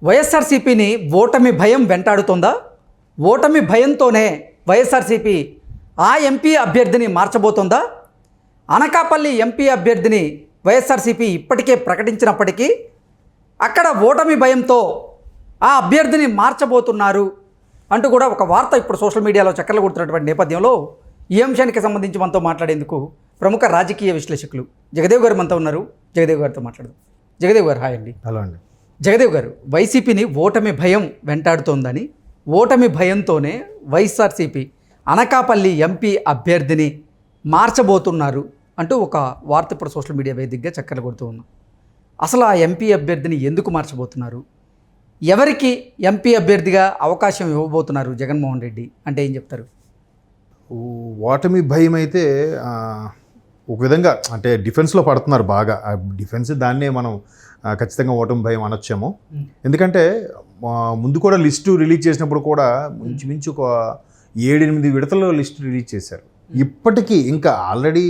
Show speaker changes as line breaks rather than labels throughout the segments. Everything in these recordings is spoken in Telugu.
వైఎస్ఆర్సీపీని ఓటమి భయం వెంటాడుతోందా? ఓటమి భయంతోనే వైఎస్ఆర్సీపీ ఆ ఎంపీ అభ్యర్థిని మార్చబోతోందా? అనకాపల్లి ఎంపీ అభ్యర్థిని వైఎస్ఆర్సీపీ ఇప్పటికే ప్రకటించినప్పటికీ అక్కడ ఓటమి భయంతో ఆ అభ్యర్థిని మార్చబోతున్నారు అంటూ కూడా ఒక వార్త ఇప్పుడు సోషల్ మీడియాలో చక్కర్లు కొడుతున్నటువంటి నేపథ్యంలో ఈ అంశానికి సంబంధించి మనతో మాట్లాడేందుకు ప్రముఖ రాజకీయ విశ్లేషకులు జగదేవ్ గారు మనతో ఉన్నారు. జగదేవ్ గారితో మాట్లాడదాం. జగదేవ్ గారు హాయ్ అండి.
హలో అండి.
జగదేవ్ గారు, వైసీపీని ఓటమి భయం వెంటాడుతోందని, ఓటమి భయంతోనే వైఎస్ఆర్సీపీ అనకాపల్లి ఎంపీ అభ్యర్థిని మార్చబోతున్నారు అంటూ ఒక వార్త ఇప్పుడు సోషల్ మీడియా వేదికగా చక్కర్లు కొడుతూ ఉన్నాం. అసలు ఆ ఎంపీ అభ్యర్థిని ఎందుకు మార్చబోతున్నారు? ఎవరికి ఎంపీ అభ్యర్థిగా అవకాశం ఇవ్వబోతున్నారు జగన్మోహన్ రెడ్డి అంటే ఏం చెప్తారు?
ఓటమి భయం అయితే ఒక విధంగా అంటే డిఫెన్స్లో పడుతున్నారు బాగా. ఆ డిఫెన్స్ దాన్నే మనం ఖచ్చితంగా ఓటమి భయం అనొచ్చేమో. ఎందుకంటే ముందు కూడా లిస్టు రిలీజ్ చేసినప్పుడు కూడా మించు ఒక 7-8 విడతల్లో లిస్టు రిలీజ్ చేశారు. ఇప్పటికీ ఇంకా ఆల్రెడీ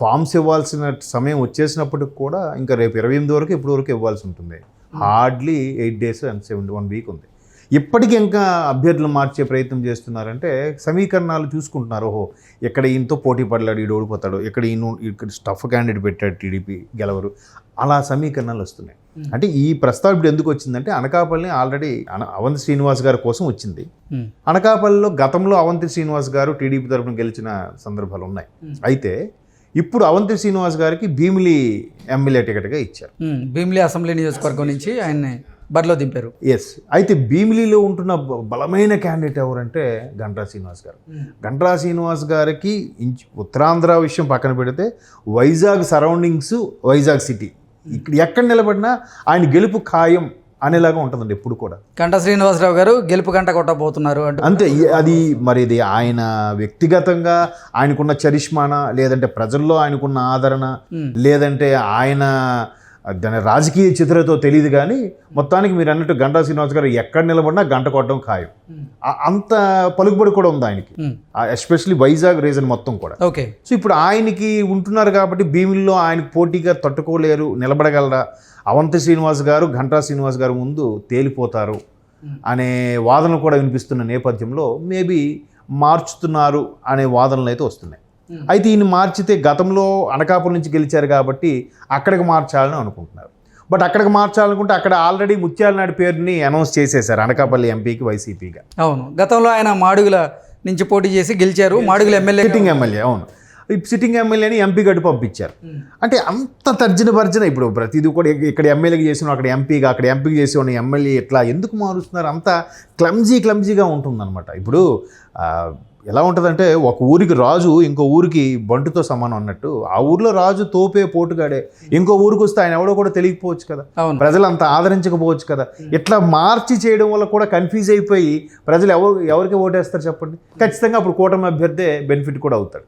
ఫామ్స్ ఇవ్వాల్సిన సమయం వచ్చేసినప్పటికి కూడా ఇంకా రేపు 28 వరకు ఇప్పటి వరకు ఇవ్వాల్సి ఉంటుంది. హార్డ్లీ 8 days అండ్ 1 week ఉంది. ఇప్పటికీ ఇంకా అభ్యర్థులు మార్చే ప్రయత్నం చేస్తున్నారంటే సమీకరణాలు చూసుకుంటున్నారు. ఓహో, ఎక్కడ ఈయనతో పోటీ పడలేడు, ఈడు ఓడిపోతాడు, ఇక్కడ స్టఫ్ క్యాండిడేట్ పెట్టాడు, టీడీపీ గెలవరు, అలా సమీకరణాలు వస్తున్నాయి. అంటే ఈ ప్రస్తావన ఇప్పుడు ఎందుకు వచ్చిందంటే అనకాపల్లి ఆల్రెడీ అవంతి శ్రీనివాస్ గారి కోసం వచ్చింది. అనకాపల్లిలో గతంలో అవంతి శ్రీనివాస్ గారు టీడీపీ తరఫున గెలిచిన సందర్భాలు ఉన్నాయి. అయితే ఇప్పుడు అవంతి శ్రీనివాస్ గారికి భీమిలి ఎమ్మెల్యే టికెట్గా ఇచ్చారు.
భీమిలి అసెంబ్లీ నియోజకవర్గం నుంచి ఆయన్ని బరిలో దింపారు.
ఎస్. అయితే భీమిలిలో ఉంటున్న బలమైన క్యాండిడేట్ ఎవరంటే గంటా శ్రీనివాస్ గారు. గంటా శ్రీనివాస్ గారికి ఉత్తరాంధ్ర విషయం పక్కన పెడితే వైజాగ్ సరౌండింగ్స్, వైజాగ్ సిటీ, ఇక్కడ ఎక్కడ నిలబడినా ఆయన గెలుపు ఖాయం అనేలాగా ఉంటుందండి ఎప్పుడు కూడా.
గంటా శ్రీనివాసరావు గారు గెలుపు గంట కొట్టబోతున్నారు
అంతే. అది మరి ఇది ఆయన వ్యక్తిగతంగా ఆయనకున్న చరిష్మానా, లేదంటే ప్రజల్లో ఆయనకున్న ఆదరణ, లేదంటే ఆయన దాని రాజకీయ చిత్రతో తెలియదు. కానీ మొత్తానికి మీరు అన్నట్టు గంటా శ్రీనివాస్ గారు ఎక్కడ నిలబడినా గంట కొట్టడం ఖాయం. అంత పలుకుబడి కూడా ఉంది ఆయనకి, ఎస్పెషల్లీ వైజాగ్ రీజన్ మొత్తం కూడా.
ఓకే.
సో ఇప్పుడు ఆయనకి ఉంటున్నారు కాబట్టి భీమిల్లో ఆయనకు పోటీగా తట్టుకోలేరు, నిలబడగలరా, అవంతి శ్రీనివాస్ గారు గంటా శ్రీనివాస్ గారు ముందు తేలిపోతారు అనే వాదనలు కూడా వినిపిస్తున్న నేపథ్యంలో మేబీ మార్చుతున్నారు అనే వాదనలు అయితే వస్తున్నాయి. అయితే ఈయన మార్చితే గతంలో అనకాపల్లి నుంచి గెలిచారు కాబట్టి అక్కడికి మార్చాలని అనుకుంటున్నారు. బట్ అక్కడికి మార్చాలనుకుంటే అక్కడ ఆల్రెడీ ముత్యాల నాయుడు పేరుని అనౌన్స్ చేసేశారు అనకాపల్లి ఎంపీకి వైసీపీగా.
అవును, గతంలో ఆయన మాడుగుల నుంచి పోటీ చేసి గెలిచారు. Madugula MLA,
sitting MLA. అవును, సిట్టింగ్ ఎమ్మెల్యేని ఎంపీ గడ్డు పంపించారు. అంటే అంత తర్జన భర్జన. ఇప్పుడు ప్రతిదీ కూడా ఇక్కడ ఎమ్మెల్యేకి చేసిన అక్కడ ఎంపీగా, అక్కడ ఎంపీకి చేసిన ఎమ్మెల్యే ఇట్లా ఎందుకు మారుస్తున్నారు? అంత క్లమ్జీగా ఉంటుందన్నమాట. ఇప్పుడు ఎలా ఉంటుందంటే ఒక ఊరికి రాజు ఇంకో ఊరికి బంటుతో సమానం అన్నట్టు, ఆ ఊర్లో రాజు తోపే పోటుగాడే, ఇంకో ఊరికి వస్తే ఆయన ఎవడో కూడా తెలియకపోవచ్చు కదా, ప్రజలు అంత ఆదరించకపోవచ్చు కదా. ఇట్లా మార్చి చేయడం వల్ల కూడా కన్ఫ్యూజ్ అయిపోయి ప్రజలు ఎవరికి ఓటేస్తారు చెప్పండి? ఖచ్చితంగా అప్పుడు కూటమి అభ్యర్థే బెనిఫిట్ కూడా అవుతాడు.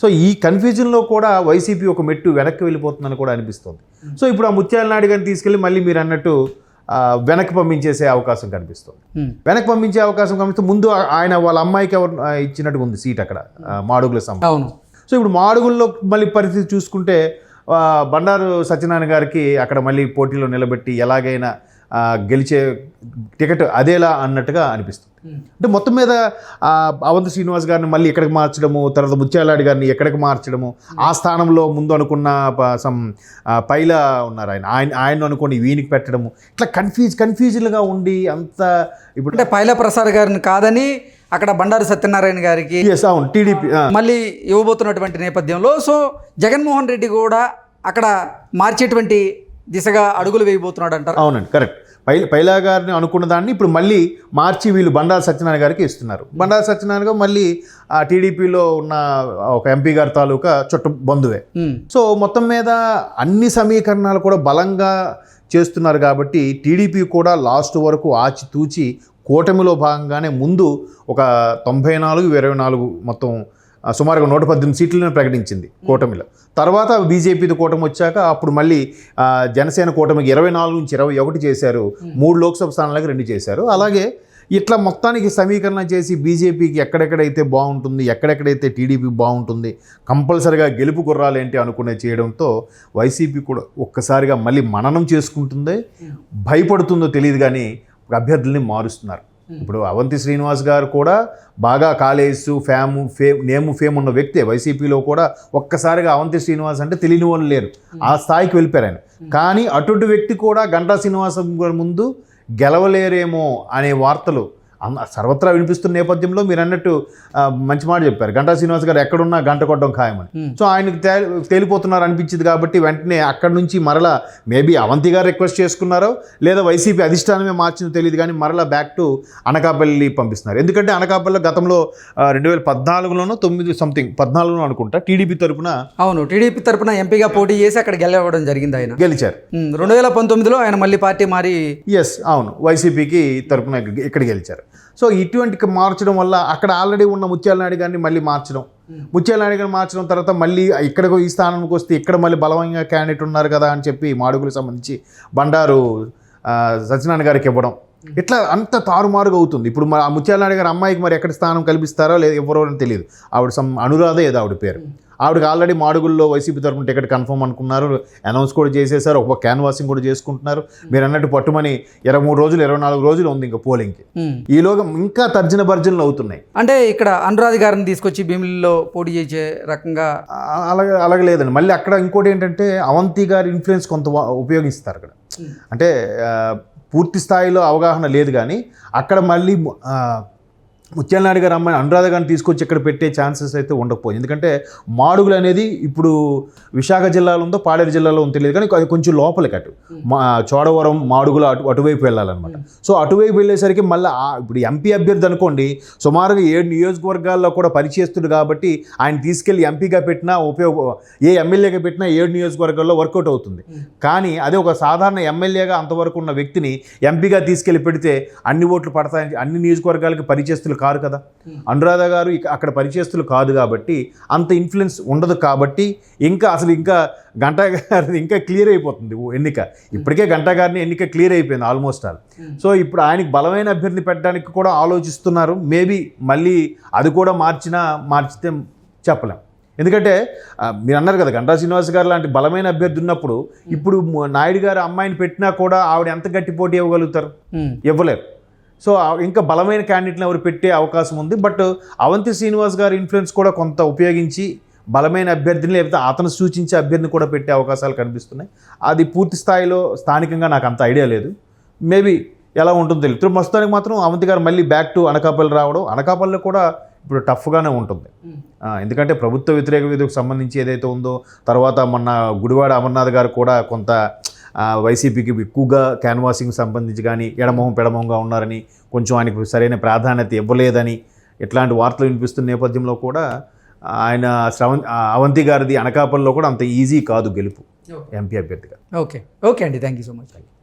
సో ఈ కన్ఫ్యూజన్లో కూడా వైసీపీ ఒక మెట్టు వెనక్కి వెళ్ళిపోతుందని కూడా అనిపిస్తుంది. సో ఇప్పుడు ఆ ముత్యాల నాయుడు గారిని తీసుకెళ్ళి మళ్ళీ మీరు అన్నట్టు వెనక్కి పంపించేసే అవకాశం కనిపిస్తుంది. వెనక్కి పంపించే అవకాశం కనిపిస్తే ముందు ఆయన వాళ్ళ అమ్మాయికి ఎవరు ఇచ్చినట్టుగా ఉంది సీట్ అక్కడ మాడుగుల సంబంధం. సో ఇప్పుడు మాడుగుల్లో మళ్ళీ పరిస్థితి చూసుకుంటే బండారు సత్యనారాయణ గారికి అక్కడ మళ్ళీ పోటీలో నిలబెట్టి ఎలాగైనా గెలిచే టికెట్ అదేలా అన్నట్టుగా అనిపిస్తుంది. అంటే మొత్తం మీద అవంతి శ్రీనివాస్ గారిని మళ్ళీ ఎక్కడికి మార్చడము, తర్వాత ముత్యాలాడి గారిని ఎక్కడికి మార్చడము, ఆ స్థానంలో ముందు అనుకున్న పైలా ఉన్నారు ఆయన అనుకుని వీనికి పెట్టడము, ఇట్లా కన్ఫ్యూజన్గా ఉండి అంత. ఇప్పుడు
అంటే పైలా ప్రసాద్ గారిని కాదని అక్కడ బండారు సత్యనారాయణ గారికి
అవును టీడీపీ
మళ్ళీ ఇవ్వబోతున్నటువంటి నేపథ్యంలో సో జగన్మోహన్ రెడ్డి కూడా అక్కడ మార్చేటువంటి దిశగా అడుగులు వేయబోతున్నాడు అంటారు.
అవునండి, కరెక్ట్. పైలా గారిని అనుకున్న దాన్ని ఇప్పుడు మళ్ళీ మార్చి వీళ్ళు బండారు సత్యనారాయణ గారికి ఇస్తున్నారు. బండారు సత్యనారాయణ గారు మళ్ళీ టీడీపీలో ఉన్న ఒక ఎంపీ గారి తాలూకా చుట్ట బంధువే. సో మొత్తం మీద అన్ని సమీకరణాలు కూడా బలంగా చేస్తున్నారు కాబట్టి టీడీపీ కూడా లాస్ట్ వరకు ఆచితూచి కూటమిలో భాగంగానే ముందు ఒక 94-24 మొత్తం సుమారుగా 118 సీట్లను ప్రకటించింది కూటమిలో. తర్వాత బీజేపీతో కూటమి వచ్చాక అప్పుడు మళ్ళీ జనసేన కూటమికి 24 నుంచి 21 చేశారు. 3 లోక్సభ స్థానాలకు 2 చేశారు. అలాగే ఇట్లా మొత్తానికి సమీకరణ చేసి బీజేపీకి ఎక్కడెక్కడైతే బాగుంటుంది, ఎక్కడెక్కడైతే టీడీపీ బాగుంటుంది, కంపల్సరిగా గెలుపు గుర్రాలేంటి అనుకునే చేయడంతో వైసీపీ కూడా ఒక్కసారిగా మళ్ళీ మననం చేసుకుంటుందే, భయపడుతుందో తెలియదు కానీ అభ్యర్థుల్ని మారుస్తున్నారు. ఇప్పుడు అవంతి శ్రీనివాస్ గారు కూడా బాగా కాలేజు నేము ఫేమ్ ఉన్న వ్యక్తే. వైసీపీలో కూడా ఒక్కసారిగా అవంతి శ్రీనివాస్ అంటే తెలియని వాళ్ళు లేరు, ఆ స్థాయికి వెళ్ళిపోయారు ఆయన. కానీ అటువంటి వ్యక్తి కూడా గంటా శ్రీనివాసం ముందు గెలవలేరేమో అనే వార్తలు సర్వత్రా వినిపిస్తున్న నేపథ్యంలో మీరు అన్నట్టు మంచి మాట చెప్పారు. గంటా శ్రీనివాస్ గారు ఎక్కడున్నా గంట కొట్టడం ఖాయమని. సో ఆయనకు తేలిపోతున్నారు అనిపించింది కాబట్టి వెంటనే అక్కడి నుంచి మరలా మేబీ అవంతి గారు రిక్వెస్ట్ చేసుకున్నారో లేదా వైసీపీ అధిష్టానమే మార్చిందో తెలియదు కానీ మరలా బ్యాక్ టు అనకాపల్లి పంపిస్తున్నారు. ఎందుకంటే అనకాపల్లి గతంలో 2014లోనో 14 అనుకుంటా టీడీపీ తరపున
టీడీపీ తరపున ఎంపీగా పోటీ చేసి అక్కడ గెలవడం జరిగింది. ఆయన
గెలిచారు.
2019లో ఆయన మళ్ళీ పార్టీ మారి
అవును వైసీపీకి తరపున ఇక్కడ గెలిచారు. సో ఇటువంటి మార్చడం వల్ల అక్కడ ఆల్రెడీ ఉన్న ముత్యాల నాయుడు గారిని మళ్ళీ మార్చడం, ముత్యాల నాయుడు గారిని మార్చడం తర్వాత మళ్ళీ ఇక్కడికి ఈ స్థానానికి వస్తే ఇక్కడ మళ్ళీ బలవంగా క్యాండిడేట్ ఉన్నారు కదా అని చెప్పి మాడుగులకు సంబంధించి బండారు సత్యనారాయణ గారికి ఇవ్వడం, ఇట్లా అంత తారుమారుగా అవుతుంది. ఇప్పుడు ఆ ముత్యాల నాయుడు గారి అమ్మాయికి మరి ఎక్కడ స్థానం కల్పిస్తారో లేదా ఎవరో అని తెలియదు. ఆవిడ అనురాధ ఏదో ఆవిడ పేరు. ఆవిడకి ఆల్రెడీ మాడుగుల్లో వైసీపీ తరఫున టికెట్ కన్ఫర్మ్ అనుకున్నారు, అనౌన్స్ కూడా చేసేసారు, ఒక క్యాన్వాసింగ్ కూడా చేసుకుంటున్నారు. మీరు అన్నట్టు పట్టుమని 23 రోజులు 24 రోజులు ఉంది ఇంకా పోలింగ్కి. ఈలోగా ఇంకా తర్జన భర్జనలు అవుతున్నాయి.
అంటే ఇక్కడ అనురాధ గారిని తీసుకొచ్చి భీమిలిలో పోటీ చేసే రకంగా
అలాగే లేదండి. మళ్ళీ అక్కడ ఇంకోటి ఏంటంటే అవంతి గారి ఇన్ఫ్లుయెన్స్ కొంత ఉపయోగిస్తారు అక్కడ. అంటే పూర్తి స్థాయిలో అవగాహన లేదు కానీ అక్కడ మళ్ళీ ముత్యాల నాయుడు గారు అమ్మాయి అనురాధ గారిని తీసుకొచ్చి ఇక్కడ పెట్టే ఛాన్సెస్ అయితే ఉండకపోయింది. ఎందుకంటే మాడుగులు అనేది ఇప్పుడు విశాఖ జిల్లాలో ఉందో పాడేరు జిల్లాలో ఉందో తెలియదు కానీ అది కొంచెం లోపలికి అటు చోడవరం మాడుగులు అటువైపు వెళ్ళాలన్నమాట. సో అటువైపు వెళ్ళేసరికి మళ్ళీ ఇప్పుడు ఎంపీ అభ్యర్థి అనుకోండి సుమారుగా 7 నియోజకవర్గాల్లో కూడా పరిచయస్తుడు కాబట్టి ఆయన తీసుకెళ్ళి ఎంపీగా పెట్టినా ఏ ఎమ్మెల్యేగా పెట్టినా 7 నియోజకవర్గాల్లో వర్కౌట్ అవుతుంది. కానీ అదే ఒక సాధారణ ఎమ్మెల్యేగా అంతవరకు ఉన్న వ్యక్తిని ఎంపీగా తీసుకెళ్ళి పెడితే అన్ని ఓట్లు పడతాయని అన్ని నియోజకవర్గాలకి పరిచయస్తులు కాదు కదా. అనురాధ గారు అక్కడ పరిచయస్తులు కాదు కాబట్టి అంత ఇన్ఫ్లుయెన్స్ ఉండదు కాబట్టి ఇంకా గంటా గారిని ఇంకా క్లియర్ అయిపోతుంది ఎన్నిక. ఇప్పటికే గంటా గారిని ఎన్నిక క్లియర్ అయిపోయింది ఆల్మోస్ట్ ఆల్. సో ఇప్పుడు ఆయనకి బలమైన అభ్యర్థి పెట్టడానికి కూడా ఆలోచిస్తున్నారు. మేబీ మళ్ళీ అది కూడా మార్చితే చెప్పలేం. ఎందుకంటే మీరు అన్నారు కదా గంటా శ్రీనివాస్ గారు లాంటి బలమైన అభ్యర్థి ఉన్నప్పుడు ఇప్పుడు నాయుడు గారు అమ్మాయిని పెట్టినా కూడా ఆవిడ ఎంత గట్టి పోటీ ఇవ్వగలుగుతారు? ఇవ్వలేరు. సో ఇంకా బలమైన క్యాండిడేట్ని ఎవరు పెట్టే అవకాశం ఉంది. బట్ అవంతి శ్రీనివాస్ గారి ఇన్ఫ్లుయెన్స్ కూడా కొంత ఉపయోగించి బలమైన అభ్యర్థిని లేకపోతే అతను సూచించే అభ్యర్థిని కూడా పెట్టే అవకాశాలు కనిపిస్తున్నాయి. అది పూర్తి స్థాయిలో స్థానికంగా నాకు అంత ఐడియా లేదు. మేబీ ఎలా ఉంటుందో తెలియదు. మొత్తానికి మాత్రం అవంతి గారు మళ్ళీ బ్యాక్ టు అనకాపల్లి రావడం, అనకాపల్లిలో కూడా ఇప్పుడు టఫ్గానే ఉంటుంది. ఎందుకంటే ప్రభుత్వ వ్యతిరేక విధికి సంబంధించి ఏదైతే ఉందో, తర్వాత మొన్న గుడివాడ అమర్నాథ్ గారు కూడా కొంత వైసీపీకి ఎక్కువగా క్యాన్వాసింగ్ సంబంధించి కానీ ఎడమొహం పెడమొహంగా ఉన్నారని, కొంచెం ఆయనకు సరైన ప్రాధాన్యత ఇవ్వలేదని ఇట్లాంటి వార్తలు వినిపిస్తున్న నేపథ్యంలో కూడా ఆయన అవంతి గారిది అనకాపల్లిలో కూడా అంత ఈజీ కాదు గెలుపు ఎంపీ అభ్యర్థిగా.
ఓకే అండి, థ్యాంక్ యూ సో మచ్.